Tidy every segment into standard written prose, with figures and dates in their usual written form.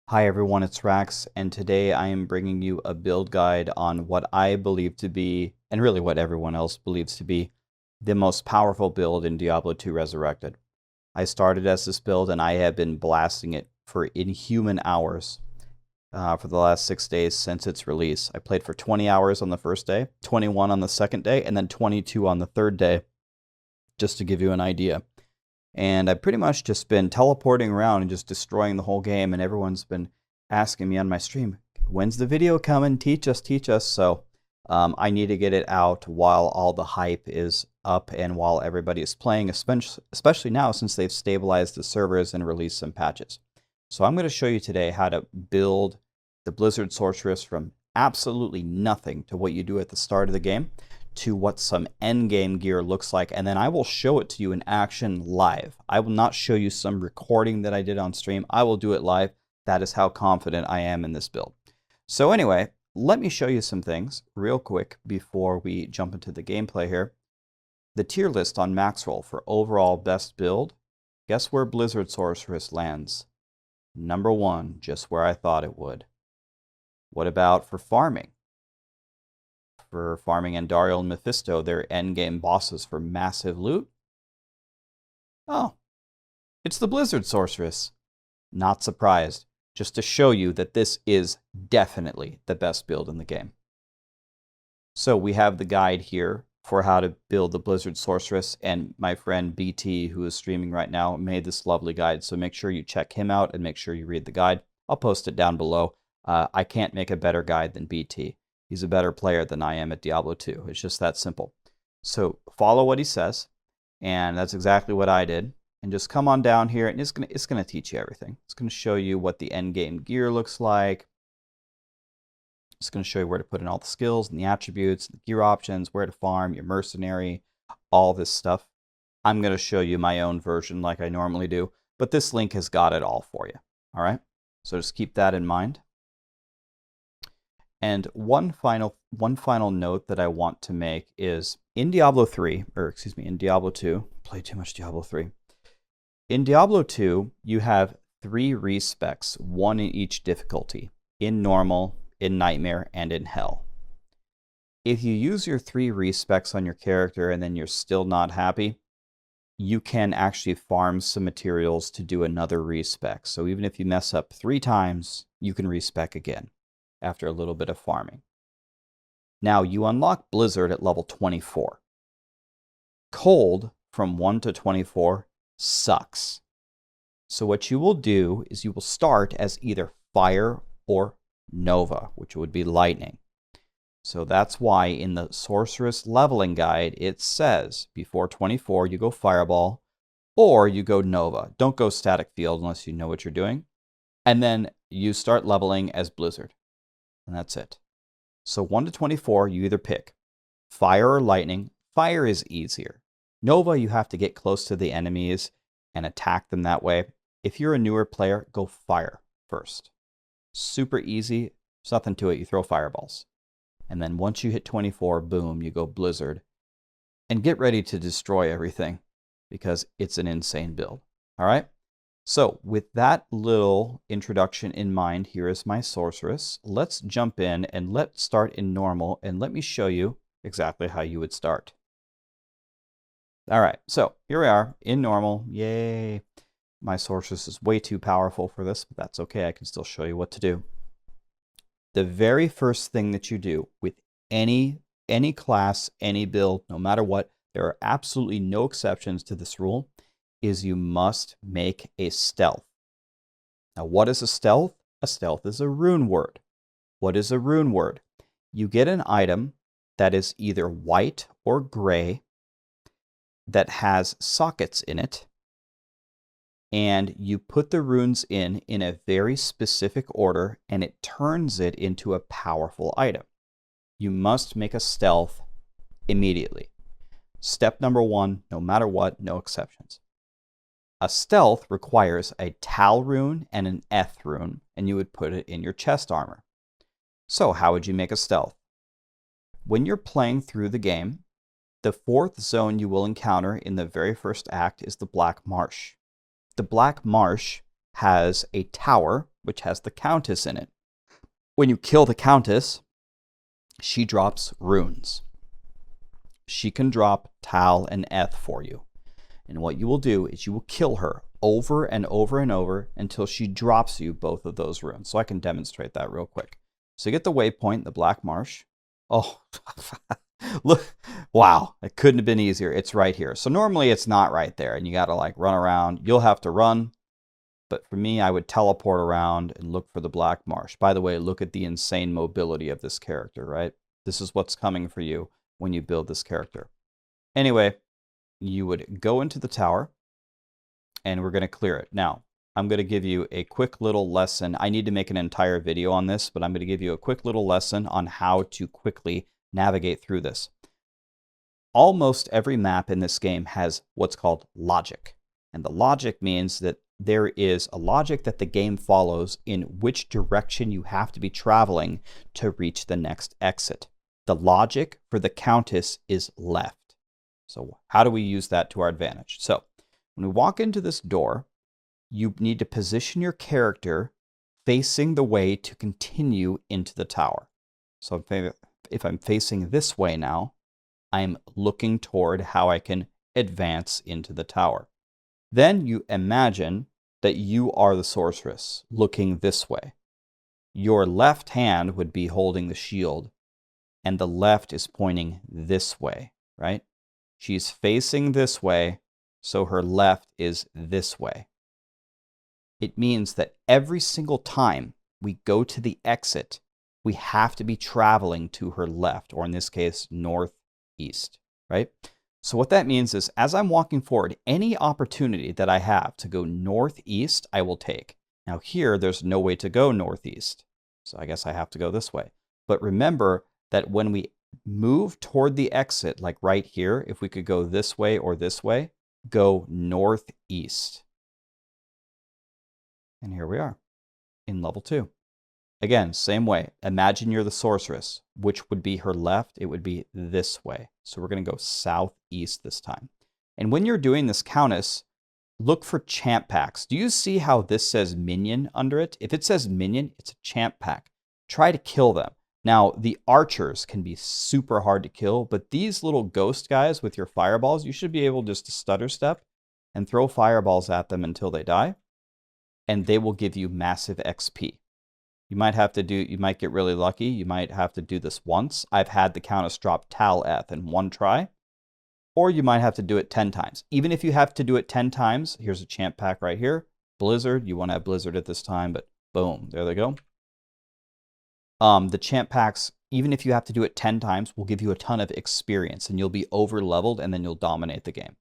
Hi everyone, it's Rax, and today I am bringing you a build guide on what I believe to be, and really what everyone else believes to be, the most powerful build in Diablo 2 Resurrected. I started as this build and I have been blasting it for inhuman hours for the last 6 days since its release. I played for 20 hours on the first day, 21 on the second day, and then 22 on the third day, just to give you an idea. And I've pretty much just been teleporting around and just destroying the whole game, and everyone's been asking me on my stream, when's the video coming? Teach us, teach us. So I need to get it out while all the hype is up and while everybody is playing, especially now since they've stabilized the servers and released some patches. So I'm going to show you today how to build the Blizzard Sorceress from absolutely nothing to what you do at the start of the game to what some endgame gear looks like, and then I will show it to you in action live. I will not show you some recording that I did on stream. I will do it live. That is how confident I am in this build. So anyway, let me show you some things real quick before we jump into the gameplay here. The tier list on Maxroll for overall best build. Guess where Blizzard Sorceress lands? Number 1, just where I thought it would. What about for farming? For farming Andariel and Mephisto, their endgame bosses for massive loot? Oh, it's the Blizzard Sorceress. Not surprised, just to show you that this is definitely the best build in the game. So we have the guide here for how to build the Blizzard Sorceress, and my friend BT, who is streaming right now, made this lovely guide, so make sure you check him out and make sure you read the guide. I'll post it down below. I can't make a better guide than BT. He's a better player than I am at Diablo 2. It's just that simple. So follow what he says, and that's exactly what I did. And just come on down here, and it's gonna teach you everything. It's gonna show you what the end game gear looks like. It's gonna show you where to put in all the skills and the attributes, the gear options, where to farm, your mercenary, all this stuff. I'm gonna show you my own version like I normally do, but this link has got it all for you. All right. So just keep that in mind. And one final note that I want to make is in Diablo 3, or excuse me, in Diablo 2, played too much Diablo 3. In Diablo 2, you have 3 respecs, 1 in each difficulty, in normal, in nightmare, and in hell. If you use your 3 respecs on your character and then you're still not happy, you can actually farm some materials to do another respec. So even if you mess up 3 times, you can respec again after a little bit of farming. Now, you unlock Blizzard at level 24. Cold from 1 to 24 sucks. So what you will do is you will start as either Fire or Nova, which would be Lightning. So that's why in the Sorceress leveling guide, it says before 24, you go Fireball or you go Nova. Don't go Static Field unless you know what you're doing. And then you start leveling as Blizzard. And that's it. So 1 to 24, you either pick Fire or Lightning. Fire is easier. Nova, you have to get close to the enemies and attack them that way. If you're a newer player, go Fire first. Super easy. There's nothing to it. You throw fireballs. And then once you hit 24, boom, you go Blizzard. And get ready to destroy everything because it's an insane build. All right? So with that little introduction in mind, here is my Sorceress. Let's jump in and let's start in normal, and let me show you exactly how you would start. All right, so here we are in normal. Yay. My Sorceress is way too powerful for this, but that's okay. I can still show you what to do. The very first thing that you do with any class, any build, no matter what, there are absolutely no exceptions to this rule, is you must make a stealth. Now, what is a stealth? A stealth is a rune word. What is a rune word? You get an item that is either white or gray that has sockets in it, and you put the runes in a very specific order, and it turns it into a powerful item. You must make a stealth immediately. Step number 1, no matter what, no exceptions. A stealth requires a Tal rune and an Eth rune, and you would put it in your chest armor. So how would you make a stealth? When you're playing through the game, the 4th zone you will encounter in the very first act is the Black Marsh. The Black Marsh has a tower, which has the Countess in it. When you kill the Countess, she drops runes. She can drop Tal and Eth for you. And what you will do is you will kill her over and over and over until she drops you both of those runes. So I can demonstrate that real quick. So you get the waypoint, the Black Marsh. Oh, look, wow, it couldn't have been easier. It's right here. So normally it's not right there, and you got to like run around. You'll have to run. But for me, I would teleport around and look for the Black Marsh. By the way, look at the insane mobility of this character, right? This is what's coming for you when you build this character. Anyway, you would go into the tower, and we're going to clear it. Now, I'm going to give you a quick little lesson. I need to make an entire video on this, but I'm going to give you a quick little lesson on how to quickly navigate through this. Almost every map in this game has what's called logic. And the logic means that there is a logic that the game follows in which direction you have to be traveling to reach the next exit. The logic for the Countess is left. So how do we use that to our advantage? So when we walk into this door, you need to position your character facing the way to continue into the tower. So if I'm facing this way now, I'm looking toward how I can advance into the tower. Then you imagine that you are the sorceress looking this way. Your left hand would be holding the shield, and the left is pointing this way, right? She's facing this way, so her left is this way. It means that every single time we go to the exit, we have to be traveling to her left, or in this case, northeast, right? So what that means is, as I'm walking forward, any opportunity that I have to go northeast, I will take. Now here, there's no way to go northeast, so I guess I have to go this way. But remember that when we move toward the exit, like right here, if we could go this way or this way, go northeast. And here we are in level 2. Again, same way. Imagine you're the sorceress. Which would be her left? It would be this way. So we're going to go southeast this time. And when you're doing this Countess, look for champ packs. Do you see how this says minion under it? If it says minion, it's a champ pack. Try to kill them. Now, the archers can be super hard to kill, but these little ghost guys with your fireballs, you should be able just to stutter step and throw fireballs at them until they die, and they will give you massive XP. You might get really lucky. You might have to do this once. I've had the Countess drop Tal-Eth in one try. Or you might have to do it 10 times. Even if you have to do it 10 times, here's a champ pack right here. Blizzard, you want to have Blizzard at this time, but boom, there they go. The champ packs, even if you have to do it 10 times, will give you a ton of experience, and you'll be over-leveled, and then you'll dominate the game.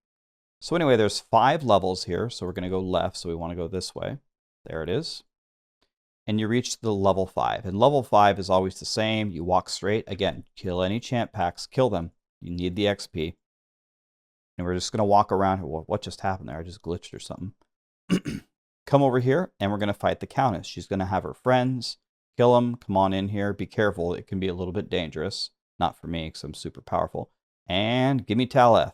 So anyway, there's 5 levels here, so we're going to go left, so we want to go this way. There it is. And you reach the level 5. And level 5 is always the same. You walk straight. Again, kill any champ packs. Kill them. You need the XP. And we're just going to walk around. Well, what just happened there? I just glitched or something. Come over here, and we're going to fight the Countess. She's going to have her friends. Kill them. Come on in here. Be careful. It can be a little bit dangerous. Not for me, because I'm super powerful. And give me Tal-Eth.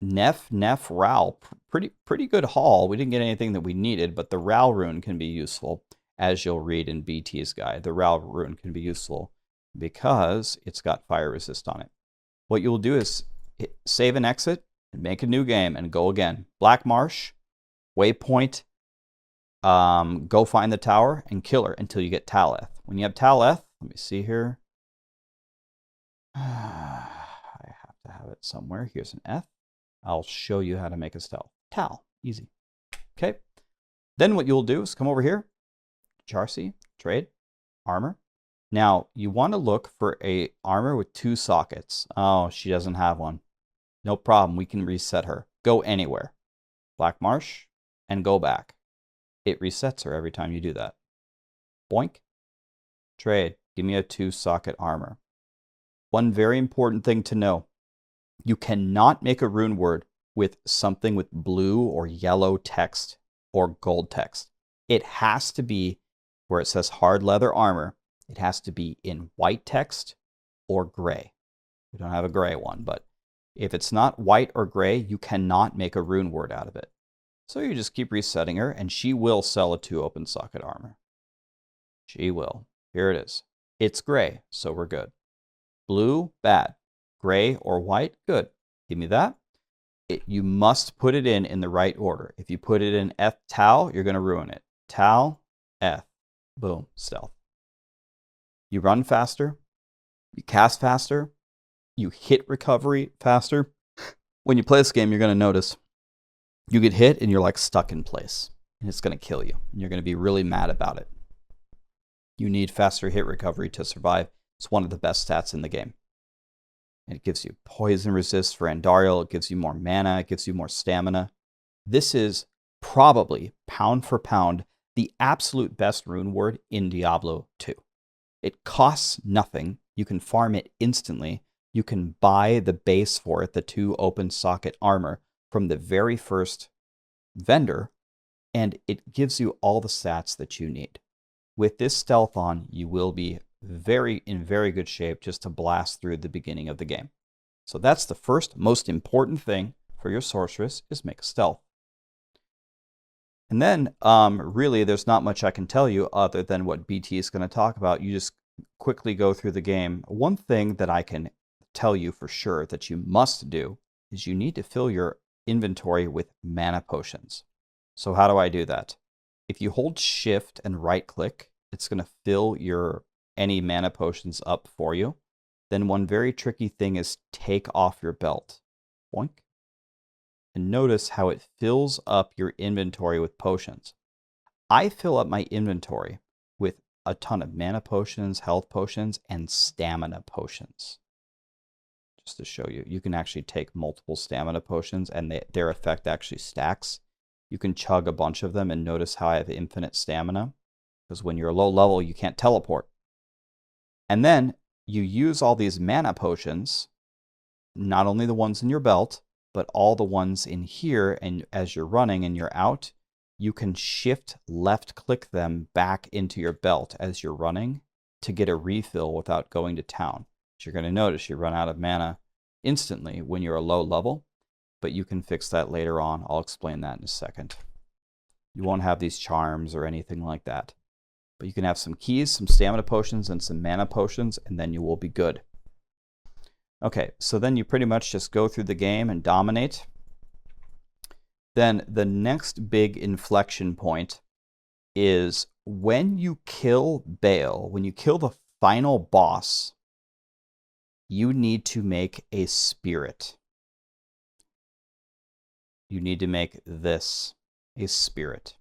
Neff, Ral, pretty good haul. We didn't get anything that we needed, but the Ral rune can be useful, as you'll read in BT's guide. The Ral rune can be useful because it's got fire resist on it. What you'll do is save and exit and make a new game and go again. Black Marsh, waypoint, go find the tower and kill her until you get Tal-Eth. When you have Tal-Eth, let me see here. I have to have it somewhere. Here's an Eth. I'll show you how to make a stealth. Tal, easy. Okay. Then what you'll do is come over here, Charcy, trade, armor. Now you want to look for a armor with 2 sockets. Oh, she doesn't have one. No problem. We can reset her. Go anywhere. Black Marsh and go back. It resets her every time you do that. Boink. Trade. Give me a 2-socket armor. One very important thing to know. You cannot make a rune word with something with blue or yellow text or gold text. It has to be where it says hard leather armor. It has to be in white text or gray. We don't have a gray one, but if it's not white or gray, you cannot make a rune word out of it. So you just keep resetting her, and she will sell a 2 open socket armor. She will. Here it is. It's gray, so we're good. Blue, bad. Gray or white, good. Give me that. You must put it in the right order. If you put it in F Tau, you're going to ruin it. Tau, F. Boom, stealth. You run faster. You cast faster. You hit recovery faster. When you play this game, you're going to notice you get hit and you're like stuck in place. And it's going to kill you. And you're going to be really mad about it. You need faster hit recovery to survive. It's one of the best stats in the game. It gives you poison resist for Andariel. It gives you more mana. It gives you more stamina. This is probably, pound for pound, the absolute best rune word in Diablo 2. It costs nothing. You can farm it instantly. You can buy the base for it, the 2 open socket armor, from the very first vendor, and it gives you all the stats that you need. With this stealth on, you will be in very good shape just to blast through the beginning of the game. So that's the first most important thing for your sorceress, is make a stealth. And then really there's not much I can tell you other than what BT is going to talk about. You just quickly go through the game. One thing that I can tell you for sure that you must do is you need to fill your inventory with mana potions. So how do I do that? If you hold shift and right click, it's going to fill any mana potions up for you. Then one very tricky thing is take off your belt. Boink. And notice how it fills up your inventory with potions. I fill up my inventory with a ton of mana potions, health potions, and stamina potions. Just to show you, you can actually take multiple stamina potions and their effect actually stacks. You can chug a bunch of them and notice how I have infinite stamina. Because when you're low level, you can't teleport. And then you use all these mana potions, not only the ones in your belt, but all the ones in here, and as you're running and you're out, you can shift left click them back into your belt as you're running to get a refill without going to town. So you're going to notice you run out of mana instantly when you're a low level, but you can fix that later on. I'll explain that in a second. You won't have these charms or anything like that. But you can have some keys, some stamina potions, and some mana potions, and then you will be good. Okay, so then you pretty much just go through the game and dominate. Then the next big inflection point is when you kill Baal, when you kill the final boss, you need to make a spirit. You need to make this a spirit.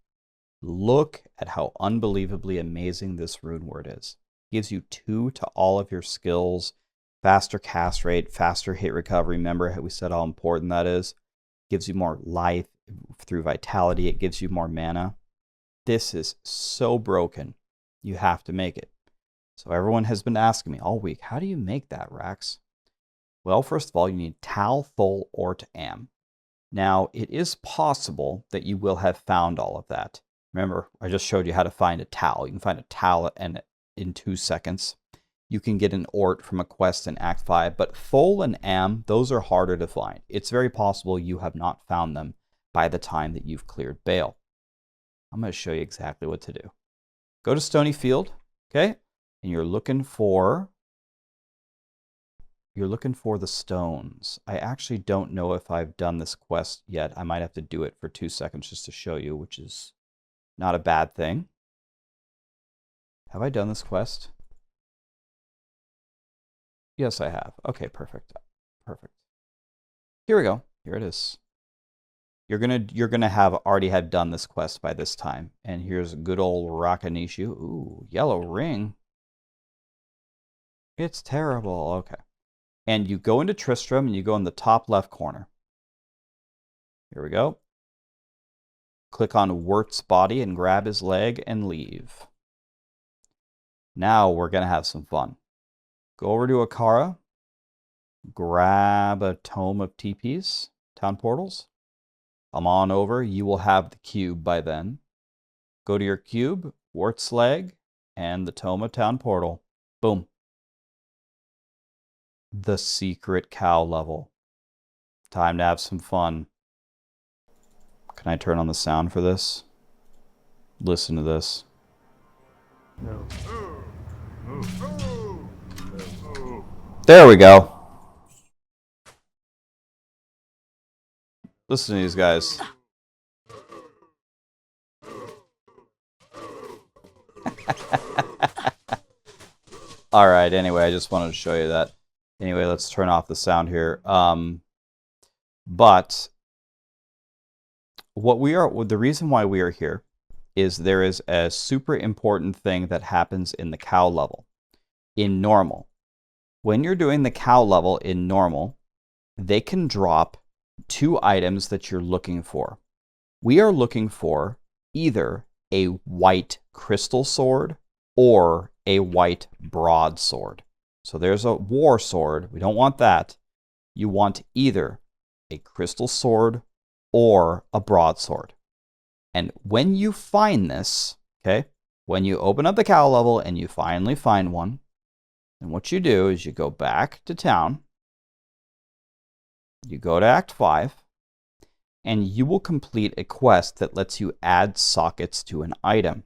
Look at how unbelievably amazing this rune word is. It gives you 2 to all of your skills, faster cast rate, faster hit recovery. Remember how we said how important that is? It gives you more life through vitality. It gives you more mana. This is so broken. You have to make it. So everyone has been asking me all week, how do you make that, Rax? Well, first of all, you need Tal, Thol, Ort, Am. Now, it is possible that you will have found all of that. Remember, I just showed you how to find a Tal. You can find a Tal in 2 seconds. You can get an Ort from a quest in Act 5, but Thol and Am, those are harder to find. It's very possible you have not found them by the time that you've cleared Baal. I'm going to show you exactly what to do. Go to Stony Field, okay? And you're looking for the stones. I actually don't know if I've done this quest yet. I might have to do it for 2 seconds just to show you, which is not a bad thing. Have I done this quest? Yes, I have. Okay, perfect. Perfect. Here we go. Here it is. You're gonna have already have done this quest by this time. And here's good old Rakanishu. Ooh, yellow ring. It's terrible. Okay. And you go into Tristram and you go in the top left corner. Here we go. Click on Wirt's body and grab his leg and leave. Now we're going to have some fun. Go over to Akara. Grab a Tome of TPs, Town Portals. Come on over. You will have the cube by then. Go to your cube, Wirt's leg, and the Tome of Town Portal. Boom. The secret cow level. Time to have some fun. Can I turn on the sound for this? Listen to this. No. There we go. Listen to these guys. All right, anyway, I just wanted to show you that. Anyway, let's turn off the sound here. But the reason why we are here is there is a super important thing that happens in the cow level. In normal, when you're doing the cow level in normal, they can drop 2 items that you're looking for. We are looking for either a white crystal sword or a white broadsword. So there's a war sword. We don't want that. You want either a crystal sword or a broadsword. And when you find this, okay, when you open up the cow level and you finally find one, then what you do is you go back to town, you go to Act 5, and you will complete a quest that lets you add sockets to an item.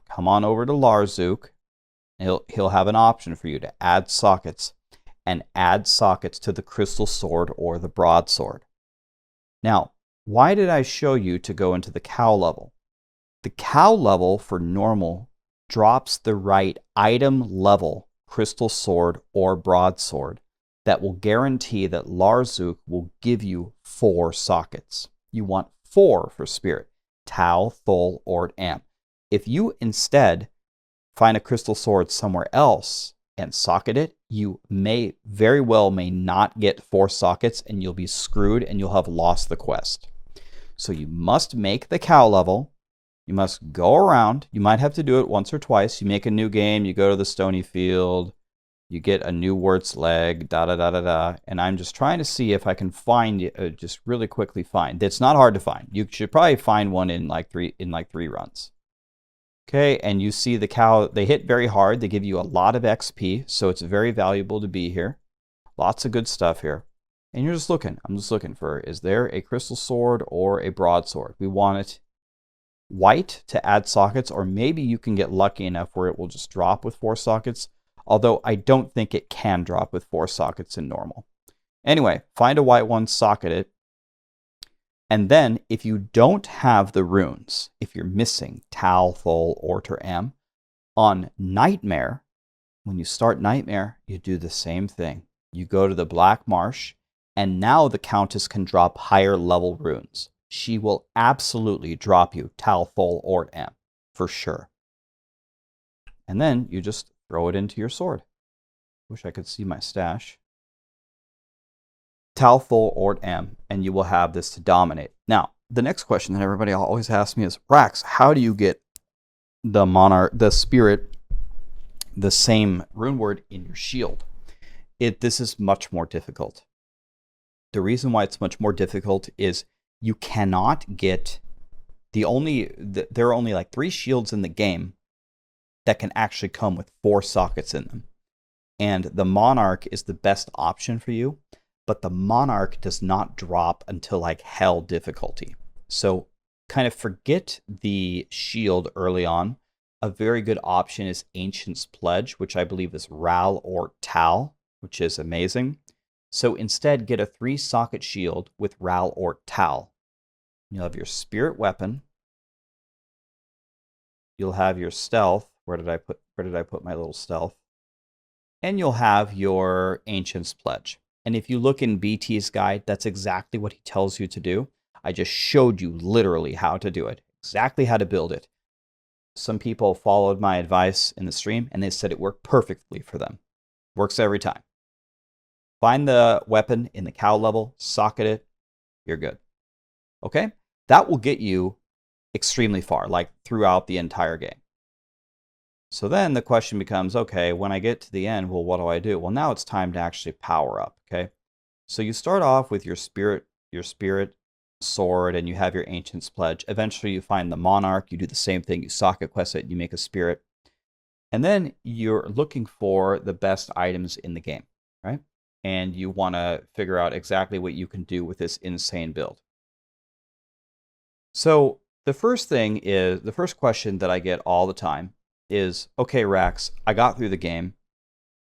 Come on over to Larzuk. He'll have an option for you to add sockets, and add sockets to the crystal sword or the broadsword. Now, why did I show you to go into the cow level? The cow level for normal drops the right item level crystal sword or broadsword that will guarantee that Larzuk will give you 4 sockets. You want 4 for spirit: Tal, Thol, Ort, Am. If you instead find a crystal sword somewhere else and socket it, you may very well may not get 4 sockets and you'll be screwed and you'll have lost the quest. So you must make the cow level. You must go around. You might have to do it once or twice. You make a new game, you go to the stony field, you get a new Wurt's leg, da-da-da-da-da. And I'm just trying to see if I can find, just really quickly find. It's not hard to find. You should probably find one in like 3 runs. Okay, and you see the cow, they hit very hard. They give you a lot of XP, so it's very valuable to be here. Lots of good stuff here. And you're just looking. I'm just looking for, is there a crystal sword or a broadsword? We want it white to add sockets, or maybe you can get lucky enough where it will just drop with 4 sockets, although I don't think it can drop with 4 sockets in normal. Anyway, find a white one, socket it. And then, if you don't have the runes, if you're missing Tal, Thol, Ort, or Am, on Nightmare, when you start Nightmare, you do the same thing. You go to the Black Marsh, and now the Countess can drop higher level runes. She will absolutely drop you Tal, Thol, Ort, Am, for sure. And then you just throw it into your sword. Wish I could see my stash. Tal, Thol, Ort, Am, and you will have this to dominate. Now, the next question that everybody always asks me is, Rax, how do you get the monarch, the spirit, the same rune word in your shield? This is much more difficult. The reason why it's much more difficult is you cannot get there are only like 3 shields in the game that can actually come with 4 sockets in them. And the Monarch is the best option for you, but the Monarch does not drop until like hell difficulty. So kind of forget the shield early on. A very good option is Ancient's Pledge, which I believe is Ral or Tal, which is amazing. So instead, get a 3-socket shield with Ral or Tal. You'll have your spirit weapon. You'll have your stealth. Where did I put my little stealth? And you'll have your Ancient's Pledge. And if you look in BT's guide, that's exactly what he tells you to do. I just showed you literally how to do it, exactly how to build it. Some people followed my advice in the stream, and they said it worked perfectly for them. Works every time. Find the weapon in the cow level, socket it, you're good. Okay? That will get you extremely far, like throughout the entire game. So then the question becomes, okay, when I get to the end, well, what do I do? Well, now it's time to actually power up, okay? So you start off with your spirit sword, and you have your Ancient's Pledge. Eventually you find the Monarch, you do the same thing, you socket quest it, you make a spirit. And then you're looking for the best items in the game, right? And you want to figure out exactly what you can do with this insane build. So the first question that I get all the time is, okay, Rax, I got through the game,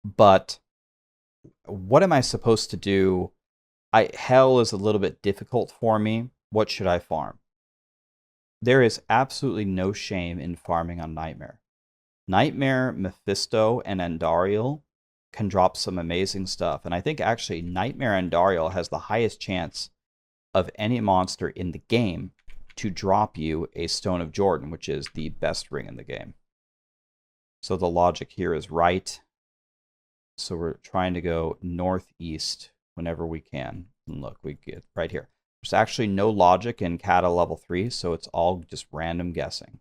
but what am I supposed to do? Hell is a little bit difficult for me. What should I farm? There is absolutely no shame in farming on Nightmare. Nightmare, Mephisto, and Andariel can drop some amazing stuff. And I think actually Nightmare Andariel has the highest chance of any monster in the game to drop you a Stone of Jordan, which is the best ring in the game. So the logic here is right. So we're trying to go northeast whenever we can. And look, we get right here. There's actually no logic in Kata level 3, so it's all just random guessing.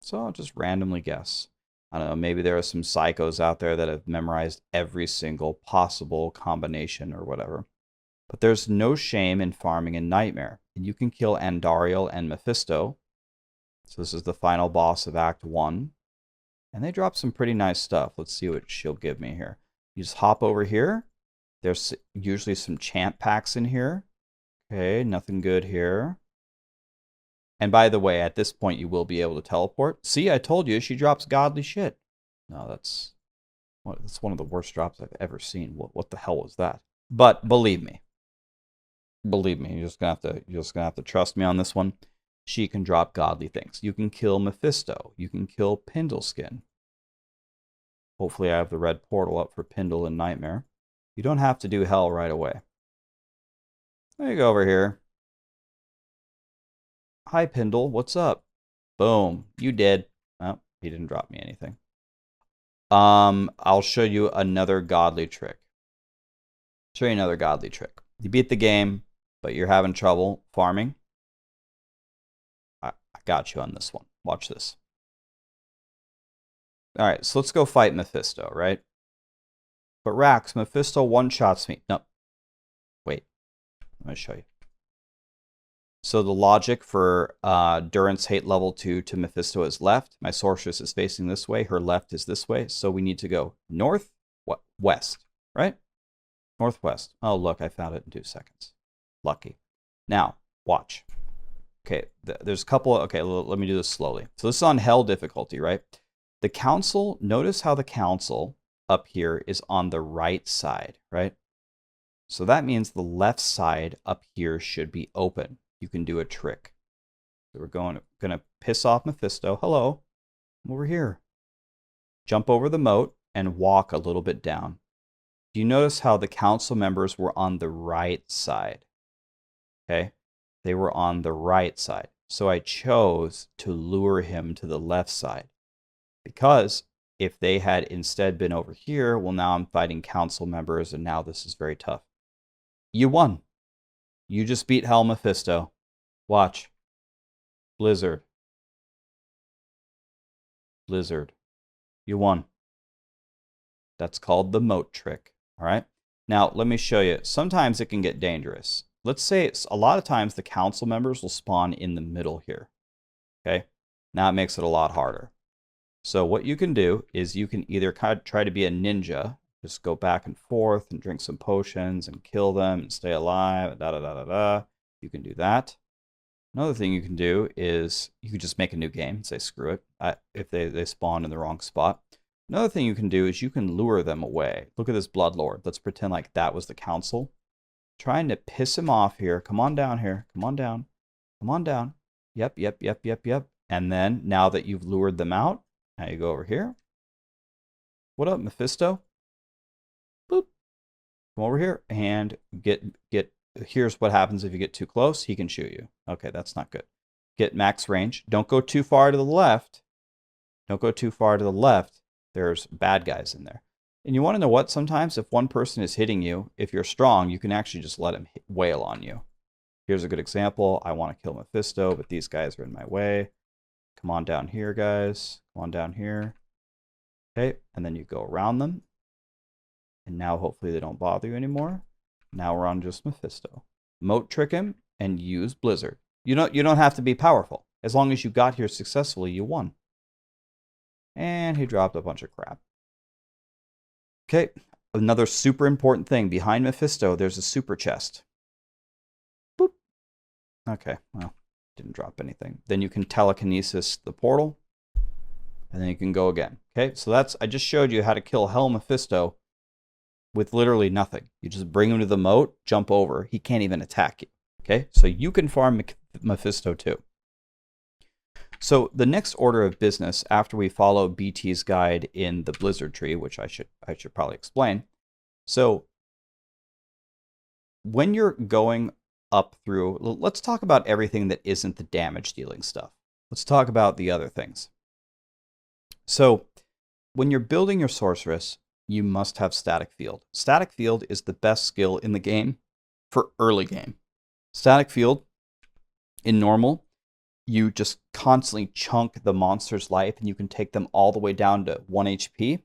So I'll just randomly guess. I don't know, maybe there are some psychos out there that have memorized every single possible combination or whatever. But there's no shame in farming in Nightmare. And you can kill Andariel and Mephisto. So this is the final boss of Act 1. And they drop some pretty nice stuff. Let's see what she'll give me here. You just hop over here. There's usually some chant packs in here. Okay, nothing good here. And by the way, at this point, you will be able to teleport. See, I told you, she drops godly shit. No, that's one of the worst drops I've ever seen. What the hell was that? But believe me, you're just gonna have to trust me on this one. She can drop godly things. You can kill Mephisto. You can kill Pindleskin. Hopefully I have the red portal up for Pindle and Nightmare. You don't have to do hell right away. Let me go over here. Hi, Pindle. What's up? Boom. You did. Oh, he didn't drop me anything. I'll show you another godly trick. You beat the game, but you're having trouble farming. I got you on this one. Watch this. All right, so let's go fight Mephisto, right? But Rax, Mephisto one-shots me. No. Wait. I'm going to show you. So the logic for Durance Hate level 2 to Mephisto is left. My Sorceress is facing this way. Her left is this way. So we need to go north, west, right? Northwest. Oh, look, I found it in 2 seconds. Lucky. Now, watch. Okay, there's a couple. Okay, let me do this slowly. So this is on hell difficulty, right? The council, notice how the council up here is on the right side, right? So that means the left side up here should be open. You can do a trick. So we're gonna piss off Mephisto. Hello, I'm over here. Jump over the moat and walk a little bit down. Do you notice how the council members were on the right side? Okay, they were on the right side. So I chose to lure him to the left side. Because if they had instead been over here, well, now I'm fighting council members, and now this is very tough. You won. You just beat Hell Mephisto. Watch. Blizzard. You won. That's called the moat trick. All right? Now, let me show you. Sometimes it can get dangerous. Let's say a lot of times the council members will spawn in the middle here. Okay? Now it makes it a lot harder. So what you can do is you can either kind of try to be a ninja, just go back and forth and drink some potions and kill them and stay alive, You can do that. Another thing you can do is you can just make a new game and say, screw it, if they spawn in the wrong spot. Another thing you can do is you can lure them away. Look at this Bloodlord. Let's pretend like that was the council. Trying to piss him off here. Come on down here. Come on down. Come on down. Yep. And then now that you've lured them out, now you go over here. What up, Mephisto? Boop. Come over here and get. Here's what happens if you get too close. He can shoot you. Okay, that's not good. Get max range. Don't go too far to the left. There's bad guys in there. And you want to know what? Sometimes if one person is hitting you, if you're strong, you can actually just let him wail on you. Here's a good example. I want to kill Mephisto, but these guys are in my way. Come on down here, guys. Come on down here. Okay, and then you go around them. And now hopefully they don't bother you anymore. Now we're on just Mephisto. Moat trick him and use Blizzard. You don't have to be powerful. As long as you got here successfully, you won. And he dropped a bunch of crap. Okay, another super important thing. Behind Mephisto, there's a super chest. Boop. Okay, well, didn't drop anything. Then you can telekinesis the portal, and then you can go again. Okay, so I just showed you how to kill Hell Mephisto with literally nothing. You just bring him to the moat, jump over. He can't even attack you. Okay, so you can farm Mephisto too. So the next order of business after we follow BT's guide in the Blizzard tree, which I should probably explain. So when you're going up through, let's talk about everything that isn't the damage dealing stuff. Let's talk about the other things. So when you're building your Sorceress, you must have Static Field. Static Field is the best skill in the game for early game. Static Field in normal, you just constantly chunk the monster's life and you can take them all the way down to 1 HP.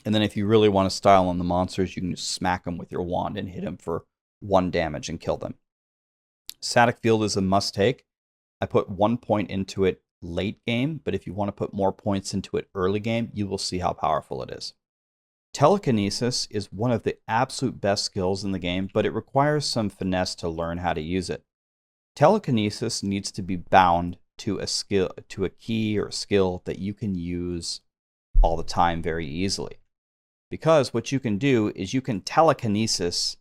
And then if you really want to style on the monsters, you can just smack them with your wand and hit them for 1 damage and kill them. Static Field is a must take. I put 1 point into it late game, but if you want to put more points into it early game, you will see how powerful it is. Telekinesis is one of the absolute best skills in the game, but it requires some finesse to learn how to use it. Telekinesis needs to be bound to a skill, to a key or a skill that you can use all the time very easily. Because what you can do is you can telekinesis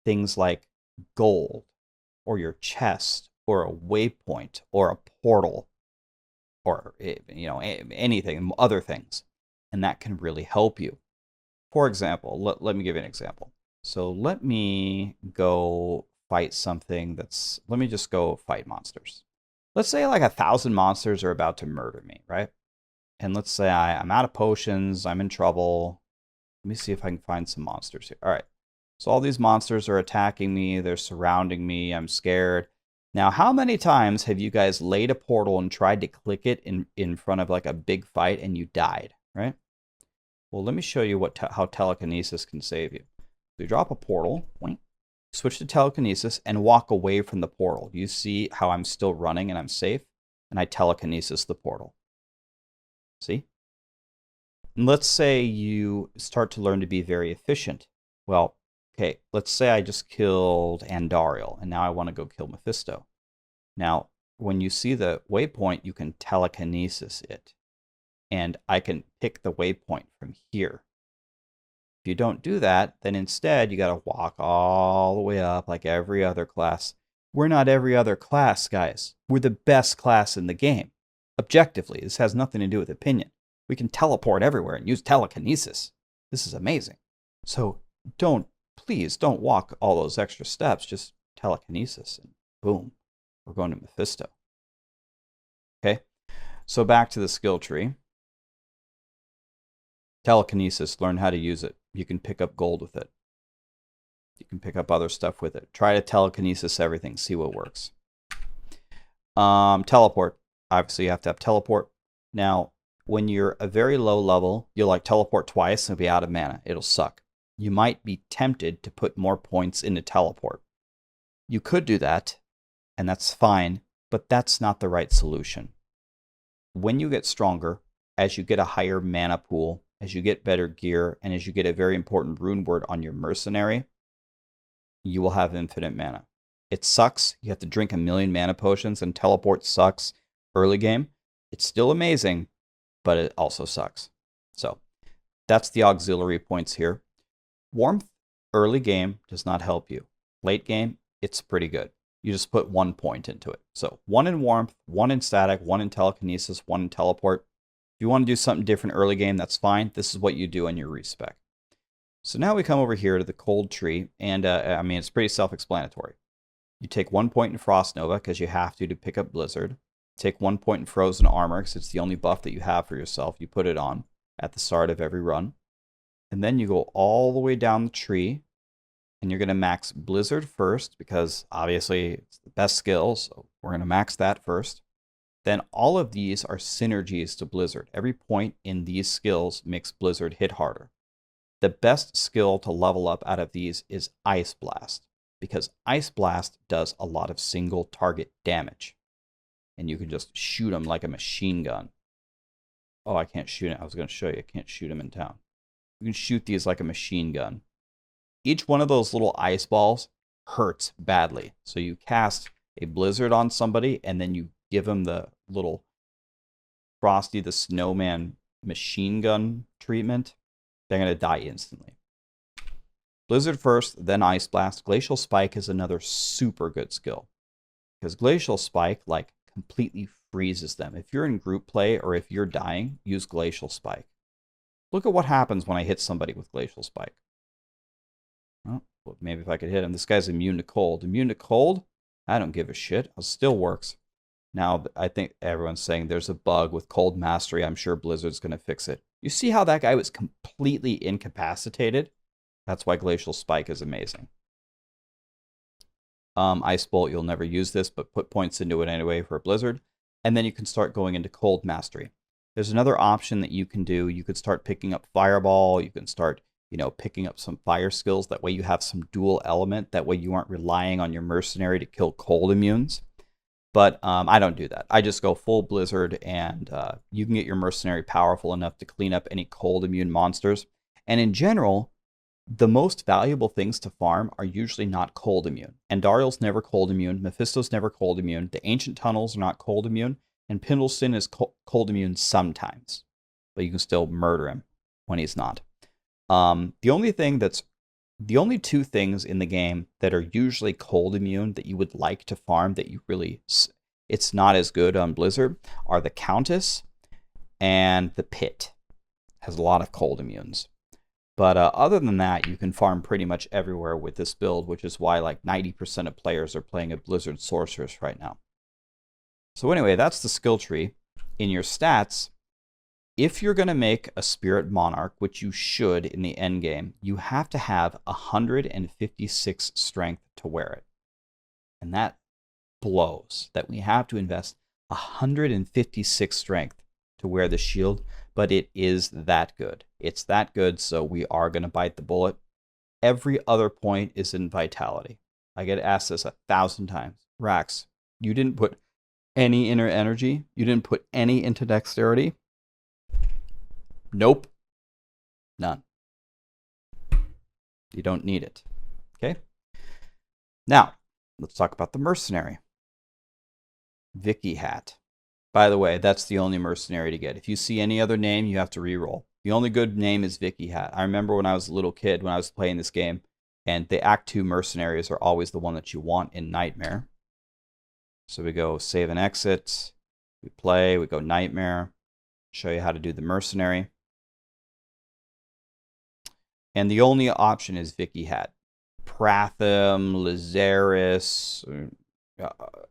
things like gold or your chest or a waypoint or a portal or anything, other things, and that can really help you. For example, let me give you an example. So let me go fight something let me just go fight monsters. Let's say like 1,000 monsters are about to murder me, right? And let's say I'm out of potions, I'm in trouble. Let me see if I can find some monsters here. All right, so all these monsters are attacking me, they're surrounding me, I'm scared. Now, how many times have you guys laid a portal and tried to click it in front of like a big fight and you died, right? Well, let me show you how telekinesis can save you. So you drop a portal, switch to telekinesis, and walk away from the portal. You see how I'm still running and I'm safe? And I telekinesis the portal. See? And let's say you start to learn to be very efficient. Well, okay, let's say I just killed Andariel, and now I want to go kill Mephisto. Now, when you see the waypoint, you can telekinesis it. And I can pick the waypoint from here. If you don't do that, then instead you got to walk all the way up like every other class. We're not every other class, guys. We're the best class in the game. Objectively, this has nothing to do with opinion. We can teleport everywhere and use telekinesis. This is amazing. So please don't walk all those extra steps. Just telekinesis and boom, we're going to Mephisto. Okay, so back to the skill tree. Telekinesis, learn how to use it. You can pick up gold with it. You can pick up other stuff with it. Try to telekinesis everything, see what works. Teleport. Obviously, you have to have teleport. Now, when you're a very low level, you'll like teleport twice and be out of mana. It'll suck. You might be tempted to put more points into teleport. You could do that, and that's fine, but that's not the right solution. When you get stronger, as you get a higher mana pool, as you get better gear, and as you get a very important rune word on your Mercenary, you will have infinite mana. It sucks. You have to drink 1,000,000 mana potions, and teleport sucks early game. It's still amazing, but it also sucks. So that's the auxiliary points here. Warmth, early game, does not help you. Late game, it's pretty good. You just put 1 point into it. So 1 in warmth, 1 in static, 1 in telekinesis, 1 in teleport. If you want to do something different early game, that's fine. This is what you do in your respec. So now we come over here to the cold tree, and I mean, it's pretty self-explanatory. You take 1 point in Frost Nova, because you have to pick up Blizzard. Take 1 point in Frozen Armor, because it's the only buff that you have for yourself. You put it on at the start of every run. And then you go all the way down the tree, and you're going to max Blizzard first, because obviously it's the best skill, so we're going to max that first. Then all of these are synergies to Blizzard. Every point in these skills makes Blizzard hit harder. The best skill to level up out of these is Ice Blast, because Ice Blast does a lot of single target damage. And you can just shoot them like a machine gun. Oh, I can't shoot it. I was going to show you. I can't shoot them in town. You can shoot these like a machine gun. Each one of those little ice balls hurts badly. So you cast a blizzard on somebody and then you give them the little Frosty the Snowman machine gun treatment, they're going to die instantly. Blizzard first, then Ice Blast. Glacial Spike is another super good skill because Glacial Spike like completely freezes them. If you're in group play or if you're dying, use Glacial Spike. Look at what happens when I hit somebody with Glacial Spike. Well, maybe if I could hit him. This guy's immune to cold. Immune to cold? I don't give a shit. It still works. Now, I think everyone's saying there's a bug with Cold Mastery. I'm sure Blizzard's going to fix it. You see how that guy was completely incapacitated? That's why Glacial Spike is amazing. Ice Bolt, you'll never use this, but put points into it anyway for a Blizzard. And then you can start going into Cold Mastery. There's another option that you can do. You could start picking up Fireball. You can start, picking up some fire skills. That way you have some dual element. That way you aren't relying on your Mercenary to kill cold immunes. But I don't do that. I just go full Blizzard, and you can get your Mercenary powerful enough to clean up any cold immune monsters. And in general, the most valuable things to farm are usually not cold immune. Andariel's never cold immune. Mephisto's never cold immune. The Ancient Tunnels are not cold immune. And Pindleston is cold immune sometimes. But you can still murder him when he's not. The only two things in the game that are usually cold immune that you would like to farm that you really, it's not as good on Blizzard, are the Countess and the Pit. Has a lot of cold immunes. But other than that, you can farm pretty much everywhere with this build, which is why like 90% of players are playing a Blizzard Sorceress right now. So anyway, that's the skill tree. In your stats, if you're going to make a Spirit Monarch, which you should in the end game, you have to have 156 strength to wear it. And that blows, that we have to invest 156 strength to wear the shield, but it is that good. It's that good, so we are going to bite the bullet. Every other point is in Vitality. I get asked this 1,000 times. Rax, you didn't put any inner energy? You didn't put any into dexterity? Nope. None. You don't need it. Okay? Now, let's talk about the Mercenary. Vicky Hat. By the way, that's the only Mercenary to get. If you see any other name, you have to reroll. The only good name is Vicky Hat. I remember when I was a little kid, when I was playing this game, and the Act 2 Mercenaries are always the one that you want in Nightmare. So we go save and exit. We play. We go Nightmare. Show you how to do the Mercenary. And the only option is Vicky Hat. Pratham, Lazarus,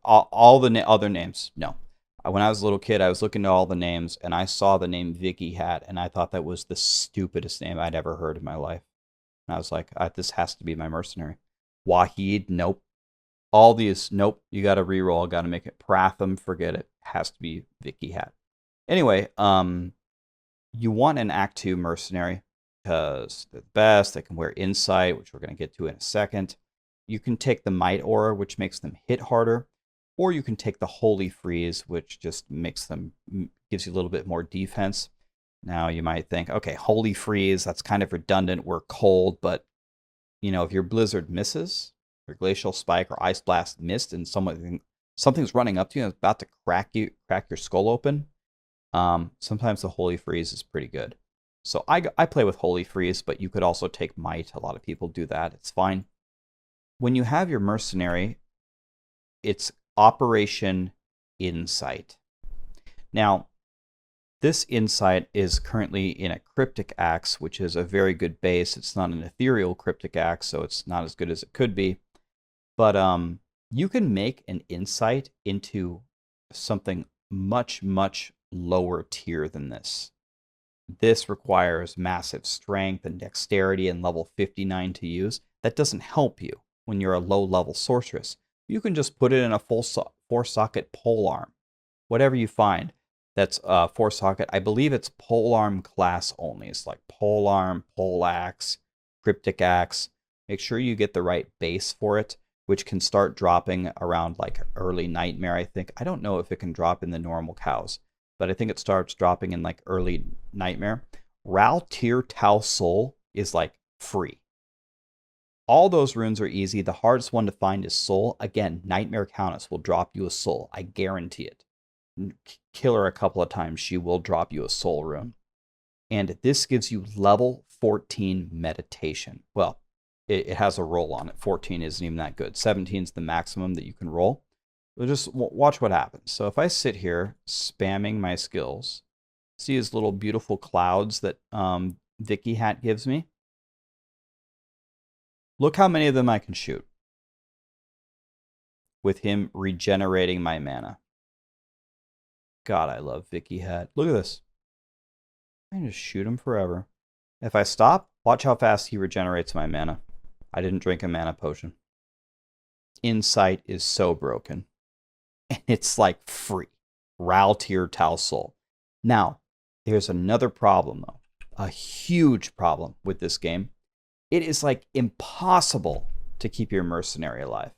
all the other names. No. When I was a little kid, I was looking at all the names, and I saw the name Vicky Hat, and I thought that was the stupidest name I'd ever heard in my life. And I was like, this has to be my Mercenary. Wahid, nope. All these, nope. You got to reroll. Got to make it Pratham, forget it. Has to be Vicky Hat. Anyway, you want an Act 2 Mercenary because they're the best. They can wear Insight, which we're going to get to in a second. You can take the Might Aura, which makes them hit harder. Or you can take the Holy Freeze, which just gives you a little bit more defense. Now you might think, okay, Holy Freeze, that's kind of redundant. We're cold, but if your Blizzard misses, your Glacial Spike or Ice Blast missed, and something's running up to you and it's about to crack your skull open, sometimes the Holy Freeze is pretty good. So I play with Holy Freeze, but you could also take Might. A lot of people do that. It's fine. When you have your Mercenary, it's Operation Insight. Now, this Insight is currently in a Cryptic Axe, which is a very good base. It's not an ethereal Cryptic Axe, so it's not as good as it could be. But you can make an Insight into something much, much lower tier than this. This requires massive strength and dexterity and level 59 to use. That doesn't help you when you're a low-level sorceress. You can just put it in a 4-socket polearm. Whatever you find that's 4-socket. I believe it's polearm class only. It's like polearm, poleaxe, cryptic axe. Make sure you get the right base for it, which can start dropping around like early Nightmare, I think. I don't know if it can drop in the normal cows, but I think it starts dropping in like early Nightmare. Ral Tier Tau Soul is like free. All those runes are easy. The hardest one to find is Soul. Again, Nightmare Countess will drop you a Soul. I guarantee it. Kill her a couple of times, she will drop you a Soul rune. And this gives you level 14 meditation. Well, it has a roll on it. 14 isn't even that good. 17 is the maximum that you can roll. But just watch what happens. So if I sit here spamming my skills, see his little beautiful clouds that Vicky Hat gives me? Look how many of them I can shoot with him regenerating my mana. God, I love Vicky Hat. Look at this. I can just shoot him forever. If I stop, watch how fast he regenerates my mana. I didn't drink a mana potion. Insight is so broken. And it's like free. Ral tier Tal Soul. Now, there's another problem though. A huge problem with this game. It is like impossible to keep your mercenary alive.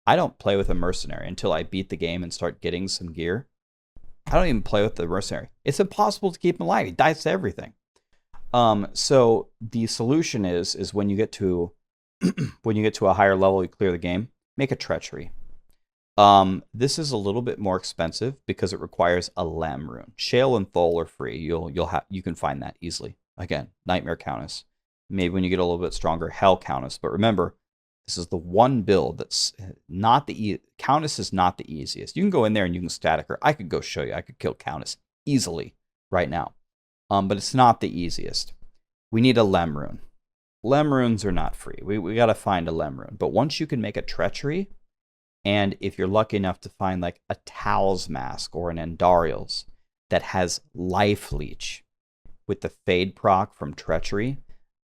I don't play with a mercenary until I beat the game and start getting some gear. I don't even play with the mercenary. It's impossible to keep him alive. He dies to everything. So the solution is when you get to a higher level, you clear the game, make a treachery. This is a little bit more expensive because it requires a Lem rune. Shale and Thol are free. You can find that easily. Again, Nightmare Countess. Maybe when you get a little bit stronger, Hell Countess. But remember, this is the one build that's not the Countess is not the easiest. You can go in there and you can static her. I could go show you. I could kill Countess easily right now. But it's not the easiest. We need a Lem rune. Lem runes are not free. We got to find a Lem rune. But once you can make a treachery, and if you're lucky enough to find like a Tal's Mask or an Andariel's that has life leech with the fade proc from treachery,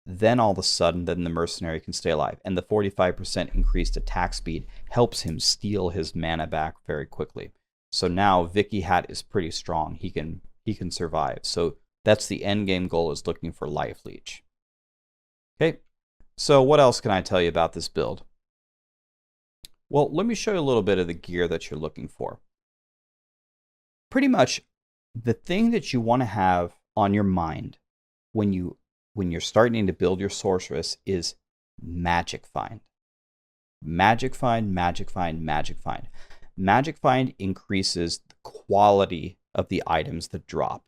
then all of a sudden, then the mercenary can stay alive. And the 45% increased attack speed helps him steal his mana back very quickly. So now Vicky Hat is pretty strong. He can survive. So that's the end game goal, is looking for life leech. Okay, so what else can I tell you about this build? Well, let me show you a little bit of the gear that you're looking for. Pretty much the thing that you want to have on your mind when you're starting to build your sorceress is magic find. Magic find, magic find, magic find. Magic find increases the quality of the items that drop.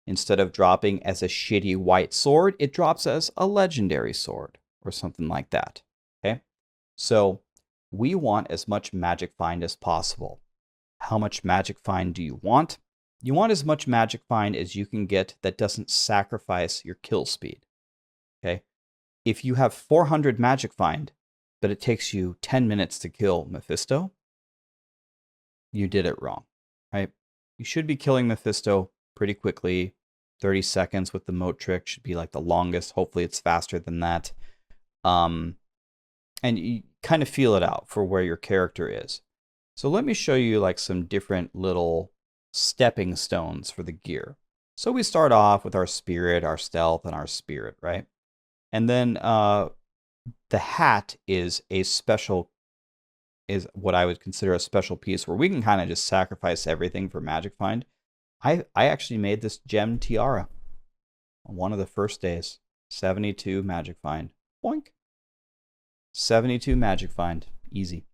Instead of dropping as a shitty white sword, it drops as a legendary sword or something like that. Okay? So we want as much magic find as possible. How much magic find do you want? You want as much magic find as you can get that doesn't sacrifice your kill speed. Okay? If you have 400 magic find, but it takes you 10 minutes to kill Mephisto, you did it wrong, right? You should be killing Mephisto pretty quickly. 30 seconds with the moat trick should be like the longest. Hopefully it's faster than that. And you kind of feel it out for where your character is. So let me show you like some different little stepping stones for the gear. So we start off with our spirit, our stealth, and our spirit, right? And then the hat is what I would consider a special piece where we can kind of just sacrifice everything for magic find. I actually made this gem tiara on one of the first days. 72 magic find. Boink. 72 magic find. Easy.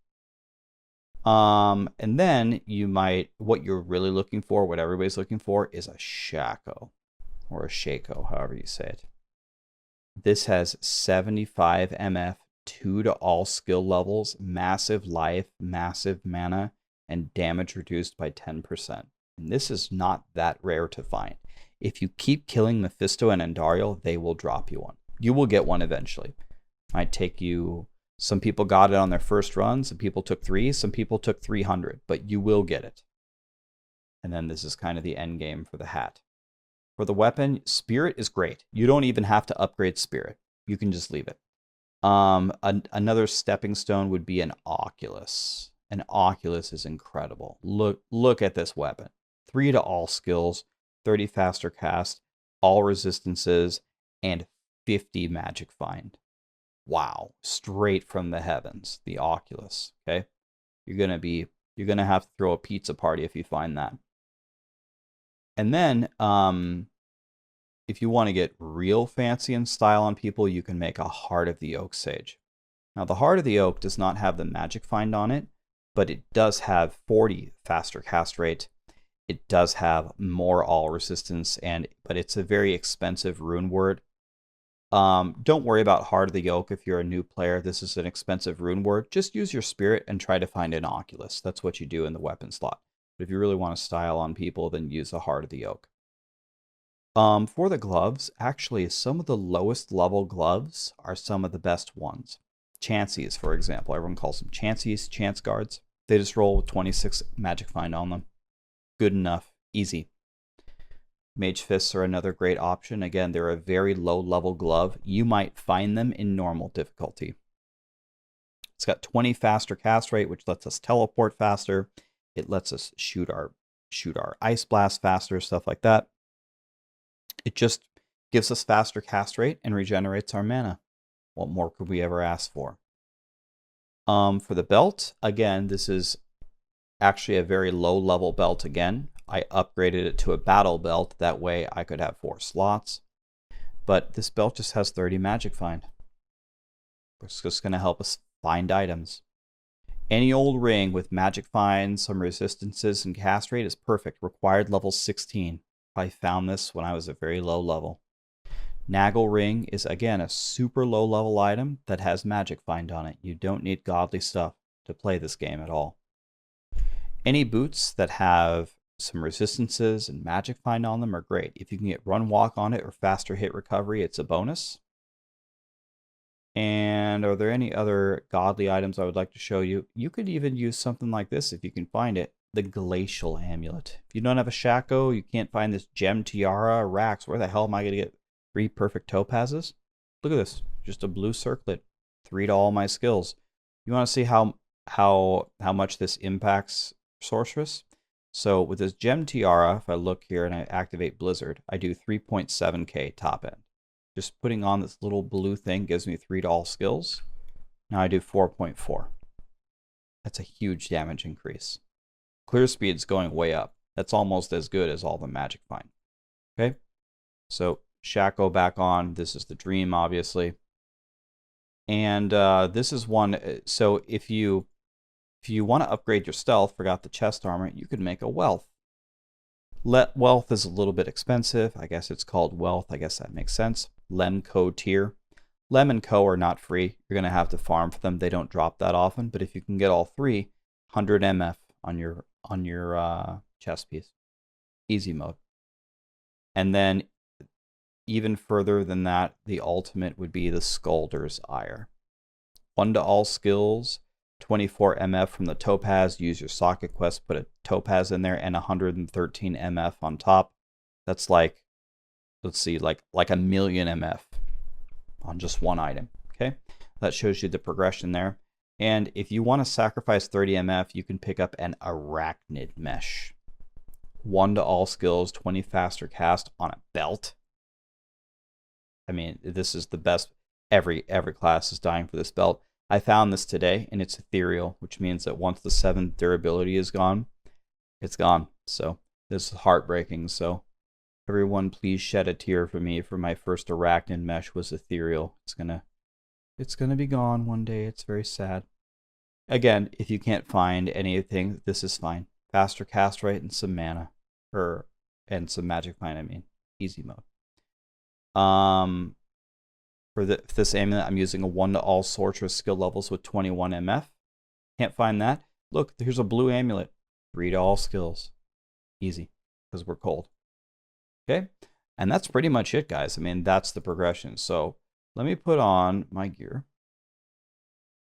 And then what you're really looking for, what everybody's looking for, is a Shaco. Or a Shaco, however you say it. This has 75 MF, 2 to all skill levels, massive life, massive mana, and damage reduced by 10%. And this is not that rare to find. If you keep killing Mephisto and Andariel, they will drop you one. You will get one eventually. Might take you... Some people got it on their first run. Some people took 3. Some people took 300. But you will get it. And then this is kind of the end game for the hat. For the weapon, Spirit is great. You don't even have to upgrade Spirit. You can just leave it. Another stepping stone would be an Oculus. An Oculus is incredible. Look at this weapon. 3 to all skills, 30 faster cast, all resistances, and 50 magic find. Wow, straight from the heavens, the Oculus. Okay, you're gonna have to throw a pizza party if you find that. And then, if you want to get real fancy and style on people, you can make a Heart of the Oak Sage. Now, the Heart of the Oak does not have the Magic Find on it, but it does have 40 faster cast rate. It does have more all resistance, but it's a very expensive rune word. Don't worry about Heart of the Oak if you're a new player. This is an expensive rune word. Just use your spirit and try to find an Oculus. That's what you do in the weapon slot. But if you really want to style on people, then use the Heart of the Oak. For the gloves, actually, some of the lowest level gloves are some of the best ones. Chances, for example. Everyone calls them Chances, Chance Guards. They just roll with 26 Magic Find on them. Good enough. Easy. Mage Fists are another great option. Again, they're a very low level glove. You might find them in normal difficulty. It's got 20 faster cast rate, which lets us teleport faster. It lets us shoot our Ice Blast faster, stuff like that. It just gives us faster cast rate and regenerates our mana. What more could we ever ask for? For the belt, again, this is actually a very low level belt again. I upgraded it to a battle belt. That way I could have 4 slots. But this belt just has 30 Magic Find. It's just going to help us find items. Any old ring with Magic Find, some resistances, and cast rate is perfect. Required level 16. I found this when I was a very low level. Naggle Ring is, again, a super low level item that has Magic Find on it. You don't need godly stuff to play this game at all. Any boots that have some resistances and Magic Find on them are great. If you can get Run Walk on it or faster hit recovery, it's a bonus. And are there any other godly items I would like to show you? You could even use something like this if you can find it. The Glacial Amulet. If you don't have a Shaco, you can't find this Gem Tiara, Rax, where the hell am I going to get 3 perfect topazes? Look at this. Just a blue circlet. 3 to all my skills. You want to see how much this impacts Sorceress? So with this Gem Tiara, if I look here and I activate Blizzard, I do 3.7k top end. Just putting on this little blue thing gives me 3 to all skills. Now I do 4.4. That's a huge damage increase. Clear speed's going way up. That's almost as good as all the Magic Find. Okay? So Shaco back on. This is the Dream, obviously. And this is one. So if you want to upgrade your stealth, forgot the chest armor, you could make a Wealth. Wealth is a little bit expensive. I guess it's called Wealth. I guess that makes sense. Lemco tier. Lem and Co are not free. You're going to have to farm for them. They don't drop that often. But if you can get all 3, 100 MF on your chest piece. Easy mode. And then even further than that, the ultimate would be the Skulder's Ire. 1 to all skills. 24 MF from the Topaz. Use your socket quest, put a Topaz in there, and 113 MF on top. That's like, let's see, like a million MF on just one item. Okay, that shows you the progression there. And if you want to sacrifice 30 MF, you can pick up an Arachnid Mesh. 1 to all skills, 20 faster cast on a belt. I mean, this is the best. Every class is dying for this belt. I found this today, and it's ethereal, which means that once the 7th durability is gone, it's gone. So this is heartbreaking. So everyone, please shed a tear for me for my first Arachnid Mesh was ethereal. It's gonna be gone one day. It's very sad. Again, if you can't find anything, this is fine. Faster cast rate and some mana, and some Magic Find. I mean, easy mode. For this amulet, I'm using a 1 to all Sorceress skill levels with 21 MF. Can't find that. Look, here's a blue amulet. 3 to all skills. Easy, because we're cold. Okay? And that's pretty much it, guys. I mean, that's the progression. So let me put on my gear.